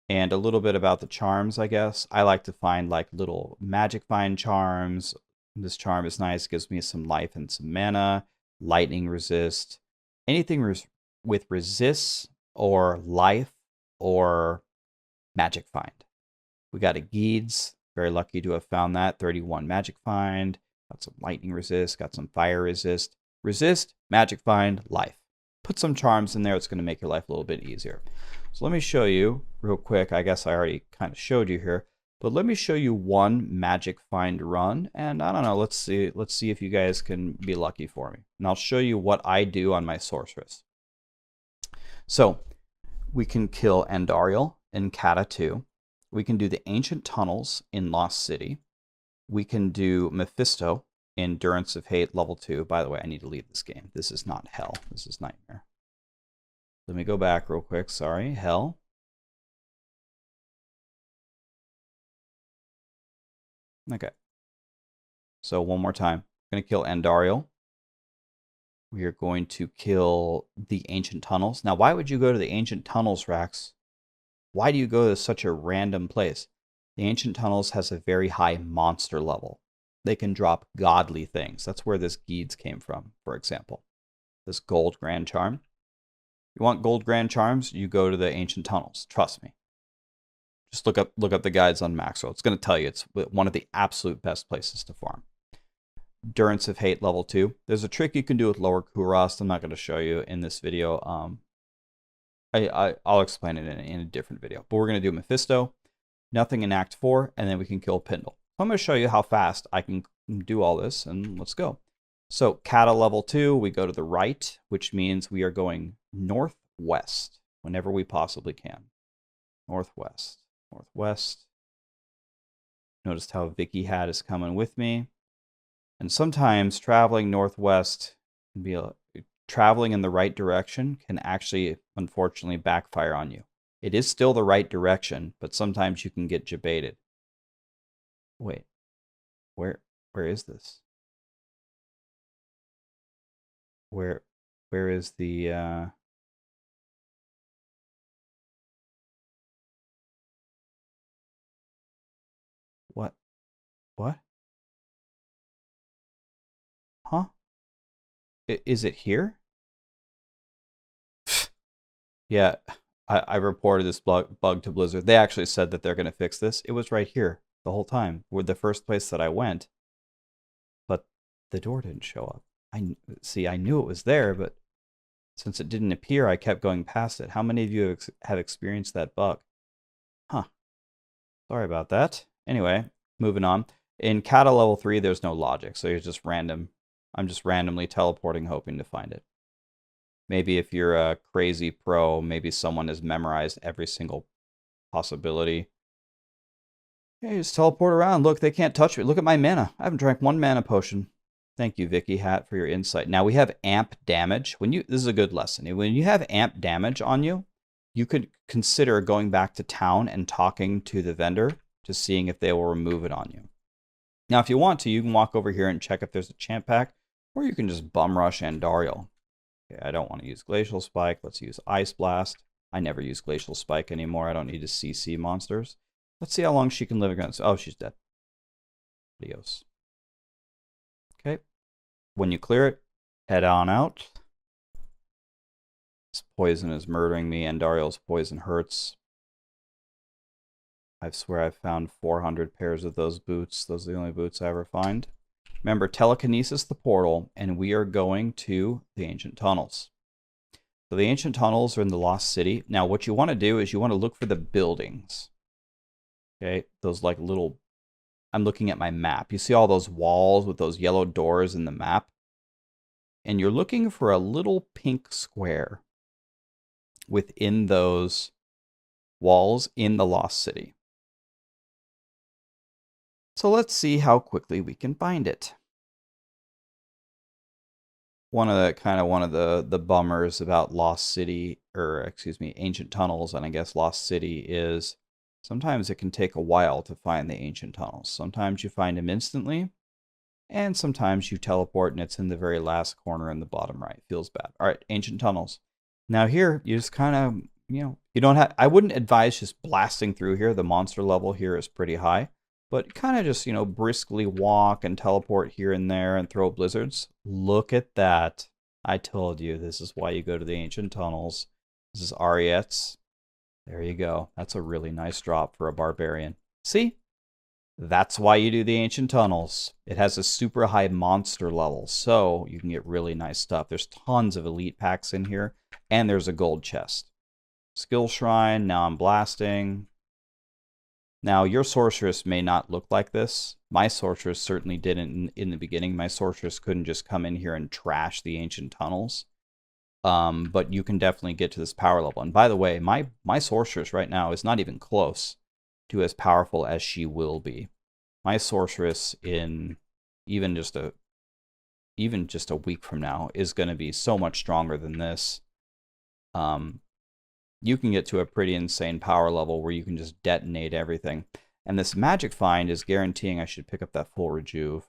And a little bit about the charms, I guess. I like to find like little Magic Find charms. This charm is nice. Gives me some life and some mana. Lightning resist. Anything with resists or life or Magic Find. We got a Geeds. Very lucky to have found that. 31 Magic Find. Got some lightning resist. Got some fire resist. Resist, Magic Find, life. Put some charms in there. It's going to make your life a little bit easier. So let me show you real quick. I guess I already kind of showed you here. But let me show you one Magic Find run. And I don't know. Let's see if you guys can be lucky for me. And I'll show you what I do on my Sorceress. So we can kill Andariel in Kata 2. We can do the Ancient Tunnels in Lost City. We can do Mephisto in Endurance of Hate level 2. By the way, I need to leave this game. This is not hell. This is nightmare. Let me go back real quick. Sorry. Hell. Okay. So one more time. I'm going to kill Andariel. We are going to kill the Ancient Tunnels. Now, why would you go to the Ancient Tunnels, Rax? Why do you go to such a random place? The Ancient Tunnels has a very high monster level. They can drop godly things. That's where this Geeds came from, for example. This Gold Grand Charm. You want Gold Grand Charms? You go to the Ancient Tunnels. Trust me. Just look up the guides on Maxroll. It's going to tell you it's one of the absolute best places to farm. Endurance of Hate level 2. There's a trick you can do with Lower Kurast. I'm not going to show you in this video. I'll explain it in a different video. But we're going to do Mephisto, nothing in Act 4, and then we can kill Pindle. I'm going to show you how fast I can do all this, and let's go. So Kata level 2, we go to the right, which means we are going northwest whenever we possibly can. Northwest. Northwest. Noticed how Vicky Hat is coming with me. And sometimes traveling northwest can be traveling in the right direction can actually, unfortunately, backfire on you. It is still the right direction, but sometimes you can get jebaited. Wait, where is this? Where is the what? Huh? Is it here? Yeah, I reported this bug to Blizzard. They actually said that they're going to fix this. It was right here the whole time. We're the first place that I went, but the door didn't show up. I knew it was there, but since it didn't appear, I kept going past it. How many of you have experienced that bug? Huh. Sorry about that. Anyway, moving on. In Kata level 3, there's no logic, so you're just random. I'm just randomly teleporting, hoping to find it. Maybe if you're a crazy pro, maybe someone has memorized every single possibility. Hey, just teleport around. Look, they can't touch me. Look at my mana. I haven't drank one mana potion. Thank you, Vicky Hat, for your insight. Now we have amp damage. This is a good lesson. When you have amp damage on you, you could consider going back to town and talking to the vendor to seeing if they will remove it on you. Now, if you want to, you can walk over here and check if there's a champ pack, or you can just bum rush Andariel. Okay, I don't want to use Glacial Spike. Let's use Ice Blast. I never use Glacial Spike anymore. I don't need to CC monsters. Let's see how long she can live against. Oh, she's dead. Adios. Okay. When you clear it, head on out. This poison is murdering me. Andariel's poison hurts. I swear I've found 400 pairs of those boots. Those are the only boots I ever find. Remember, telekinesis the portal, and we are going to the Ancient Tunnels. So the Ancient Tunnels are in the Lost City. Now, what you want to do is you want to look for the buildings. Okay, those like little... I'm looking at my map. You see all those walls with those yellow doors in the map? And you're looking for a little pink square within those walls in the Lost City. So let's see how quickly we can find it. One of the bummers about Lost City, or excuse me, Ancient Tunnels, and I guess Lost City is sometimes it can take a while to find the Ancient Tunnels. Sometimes you find them instantly, and sometimes you teleport and it's in the very last corner in the bottom right. Feels bad. All right, Ancient Tunnels. Now here, you just kind of, you don't have, I wouldn't advise just blasting through here. The monster level here is pretty high. But kind of just, briskly walk and teleport here and there and throw blizzards. Look at that. I told you, this is why you go to the Ancient Tunnels. This is Ariette's. There you go. That's a really nice drop for a barbarian. See? That's why you do the Ancient Tunnels. It has a super high monster level, so you can get really nice stuff. There's tons of elite packs in here, and there's a gold chest. Skill Shrine, now I'm blasting. Now, your Sorceress may not look like this. My Sorceress certainly didn't in the beginning. My Sorceress couldn't just come in here and trash the Ancient Tunnels. But you can definitely get to this power level. And by the way, my Sorceress right now is not even close to as powerful as she will be. My Sorceress in even just a week from now is going to be so much stronger than this. You can get to a pretty insane power level where you can just detonate everything. And this Magic Find is guaranteeing I should pick up that full rejuve.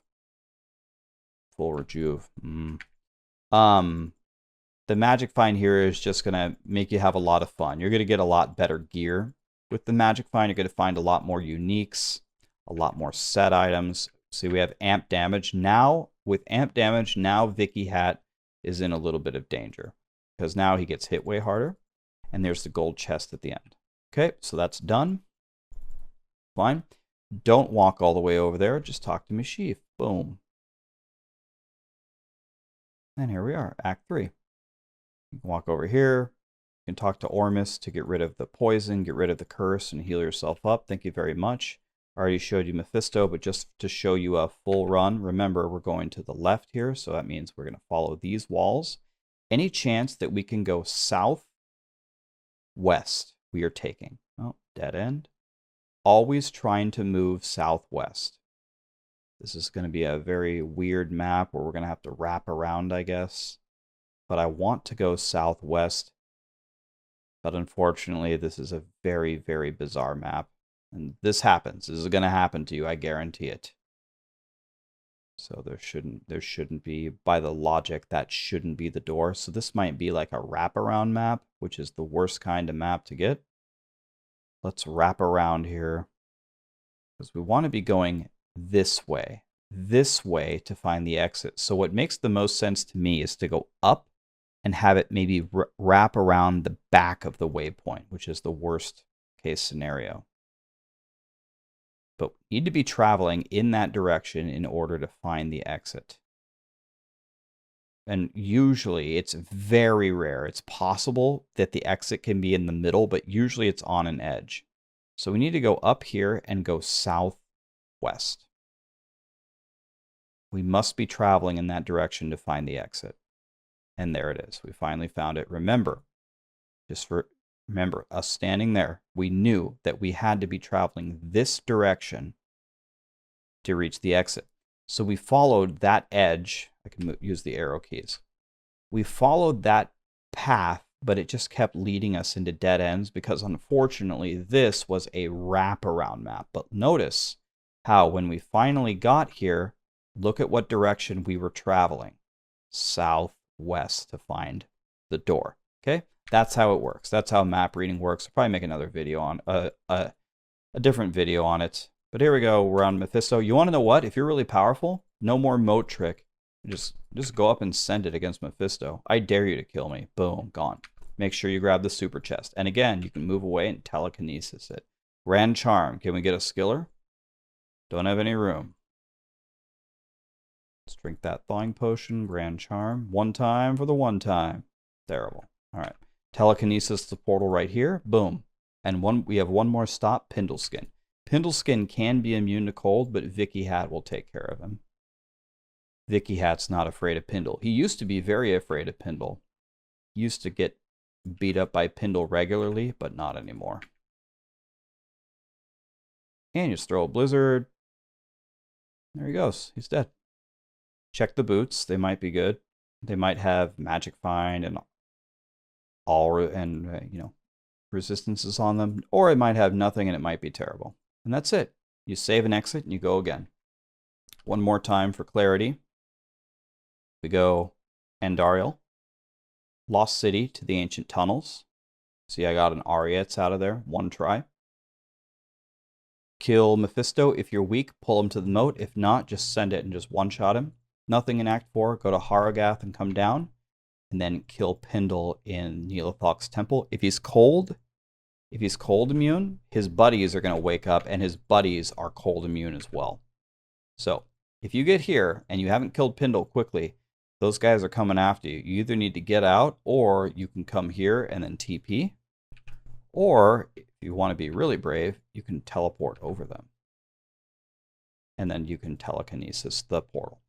The Magic Find here is just going to make you have a lot of fun. You're going to get a lot better gear with the Magic Find. You're going to find a lot more uniques, a lot more set items. See, we have amp damage. Now, with amp damage, now Vicky Hat is in a little bit of danger because now he gets hit way harder. And there's the gold chest at the end. Okay, so that's done. Fine. Don't walk all the way over there. Just talk to Mashif. Boom. And here we are, Act 3. You can walk over here. You can talk to Ormus to get rid of the poison, get rid of the curse, and heal yourself up. Thank you very much. I already showed you Mephisto, but just to show you a full run, remember we're going to the left here, so that means we're going to follow these walls. Any chance that we can go south, west, we are taking. Oh, dead end. Always trying to move southwest. This is going to be a very weird map where we're going to have to wrap around, I guess. But I want to go southwest. But unfortunately, this is a very, very bizarre map. And this happens. This is going to happen to you, I guarantee it. So there shouldn't be, by the logic, that shouldn't be the door. So this might be like a wraparound map, which is the worst kind of map to get. Let's wrap around here. Because we want to be going this way to find the exit. So what makes the most sense to me is to go up and have it maybe wrap around the back of the waypoint, which is the worst case scenario. But we need to be traveling in that direction in order to find the exit. And usually it's very rare. It's possible that the exit can be in the middle, but usually it's on an edge. So we need to go up here and go southwest. We must be traveling in that direction to find the exit. And there it is. We finally found it. Remember, remember us standing there, we knew that we had to be traveling this direction to reach the exit. So we followed that edge. I can use the arrow keys. We followed that path, but it just kept leading us into dead ends because unfortunately this was a wraparound map. But notice how when we finally got here, look at what direction we were traveling. Southwest to find the door. Okay? That's how it works. That's how map reading works. I'll probably make another video on a different video on it. But here we go. We're on Mephisto. You want to know what? If you're really powerful, no more moat trick. Just go up and send it against Mephisto. I dare you to kill me. Boom, gone. Make sure you grab the super chest. And again, you can move away and telekinesis it. Grand Charm. Can we get a skiller? Don't have any room. Let's drink that thawing potion. Grand Charm. One time for the one time. Terrible. All right. Telekinesis the portal right here. Boom. And we have one more stop. Pindleskin. Pindleskin can be immune to cold, but Vicky Hat will take care of him. Vicky Hat's not afraid of Pindle. He used to be very afraid of Pindle. He used to get beat up by Pindle regularly, but not anymore. And you just throw a blizzard. There he goes. He's dead. Check the boots. They might be good. They might have Magic Find and resistances on them, or it might have nothing and it might be terrible. And that's it. You save and exit and you go again. One more time for clarity. We go Andariel, Lost City to the Ancient Tunnels. See, I got an Arietz out of there. One try. Kill Mephisto. If you're weak, pull him to the moat. If not, just send it and just one-shot him. Nothing in Act 4. Go to Haragath and come down. And then kill Pindle in Neelathok's temple. If he's cold immune, his buddies are going to wake up, and his buddies are cold immune as well. So, if you get here and you haven't killed Pindle quickly, those guys are coming after you. You either need to get out, or you can come here and then TP. Or, if you want to be really brave, you can teleport over them. And then you can telekinesis the portal.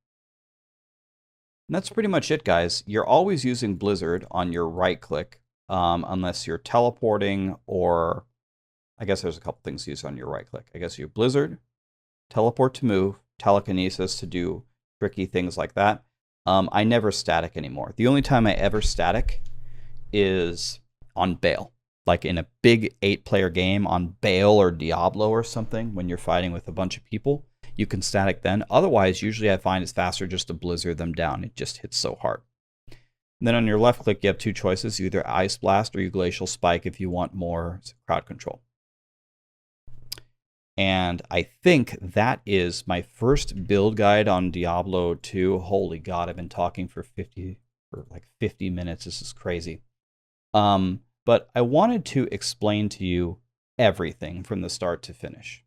And that's pretty much it, guys. You're always using Blizzard on your right click, unless you're teleporting, or I guess there's a couple things used on your right click. I guess you Blizzard, teleport to move, telekinesis to do tricky things like that. I never static anymore. The only time I ever static is on Bale. Like in a big 8-player game on Bale or Diablo or something, when you're fighting with a bunch of people, you can static then. Otherwise, usually I find it's faster just to Blizzard them down. It just hits so hard. And then on your left click, you have two choices, either Ice Blast or Glacial Spike if you want more crowd control. And I think that is my first build guide on Diablo 2. Holy God, I've been talking for like 50 minutes. This is crazy. But I wanted to explain to you everything from the start to finish.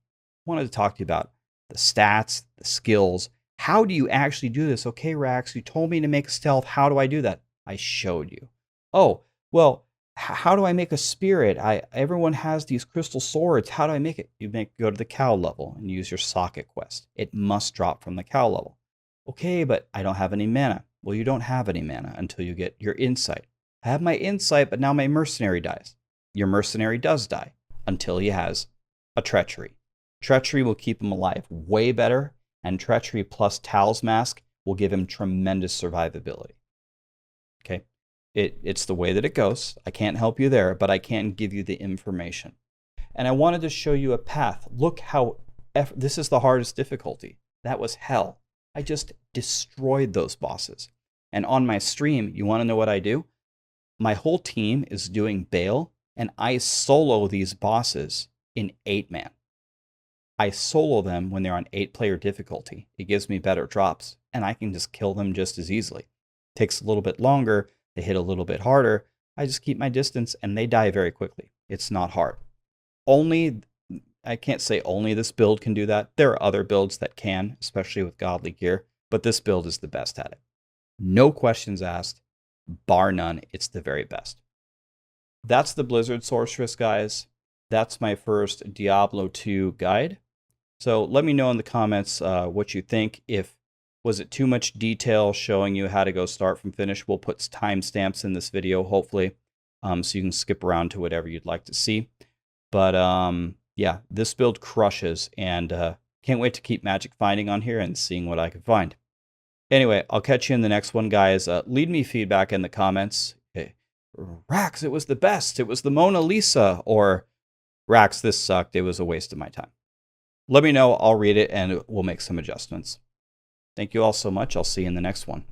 I wanted to talk to you about the stats, the skills. How do you actually do this? Okay, Rax, you told me to make stealth. How do I do that? I showed you. Oh, well, how do I make a spirit? Everyone has these crystal swords. How do I make it? Go to the cow level and use your socket quest. It must drop from the cow level. Okay, but I don't have any mana. Well, you don't have any mana until you get your insight. I have my insight, but now my mercenary dies. Your mercenary does die until he has a treachery. Treachery will keep him alive way better, and treachery plus Tal's Mask will give him tremendous survivability. Okay? It's the way that it goes. I can't help you there, but I can give you the information. And I wanted to show you a path. Look how this is the hardest difficulty. That was hell. I just destroyed those bosses. And on my stream, you want to know what I do? My whole team is doing Bale, and I solo these bosses in 8-man. I solo them when they're on 8-player difficulty. It gives me better drops, and I can just kill them just as easily. Takes a little bit longer, they hit a little bit harder. I just keep my distance, and they die very quickly. It's not hard. I can't say only this build can do that. There are other builds that can, especially with godly gear, but this build is the best at it. No questions asked. Bar none, it's the very best. That's the Blizzard Sorceress, guys. That's my first Diablo 2 guide. So let me know in the comments what you think. Was it too much detail showing you how to go start from finish? We'll put timestamps in this video, hopefully, so you can skip around to whatever you'd like to see. But yeah, this build crushes, and can't wait to keep magic finding on here and seeing what I can find. Anyway, I'll catch you in the next one, guys. Leave me feedback in the comments. Hey, Rax, it was the best. It was the Mona Lisa. Or, Rax, this sucked. It was a waste of my time. Let me know. I'll read it, and we'll make some adjustments. Thank you all so much. I'll see you in the next one.